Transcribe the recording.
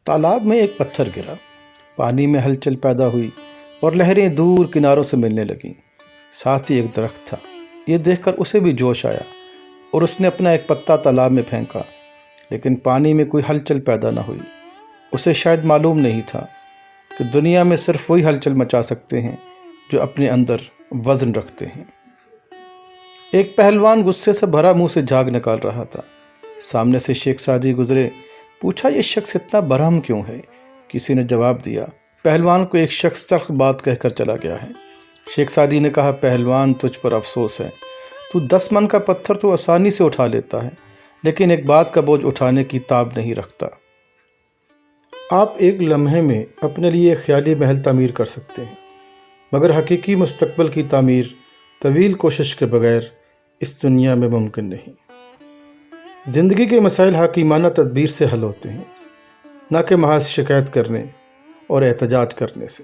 تالاب میں ایک پتھر گرا، پانی میں ہلچل پیدا ہوئی اور لہریں دور کناروں سے ملنے لگیں۔ ساتھ ہی ایک درخت تھا۔ یہ دیکھ کر اسے بھی جوش آیا اور اس نے اپنا ایک پتا تالاب میں پھینکا، لیکن پانی میں کوئی ہلچل پیدا نہ ہوئی۔ اسے شاید معلوم نہیں تھا کہ دنیا میں صرف وہی ہلچل مچا سکتے ہیں جو اپنے اندر وزن رکھتے ہیں۔ ایک پہلوان غصے سے بھرا منہ سے جھاگ نکال رہا تھا۔ سامنے سے شیخ سعدی گزرے۔ پوچھا، یہ شخص اتنا برہم کیوں ہے؟ کسی نے جواب دیا، پہلوان کو ایک شخص تلخ بات کہہ کر چلا گیا ہے۔ شیخ سعدی نے کہا، پہلوان، تجھ پر افسوس ہے۔ تو 10 من کا پتھر تو آسانی سے اٹھا لیتا ہے، لیکن ایک بات کا بوجھ اٹھانے کی تاب نہیں رکھتا۔ آپ ایک لمحے میں اپنے لیے ایک خیالی محل تعمیر کر سکتے ہیں، مگر حقیقی مستقبل کی تعمیر طویل کوشش کے بغیر اس دنیا میں ممکن نہیں۔ زندگی کے مسائل حکیمانہ تدبیر سے حل ہوتے ہیں، نہ کہ محض شکایت کرنے اور احتجاج کرنے سے۔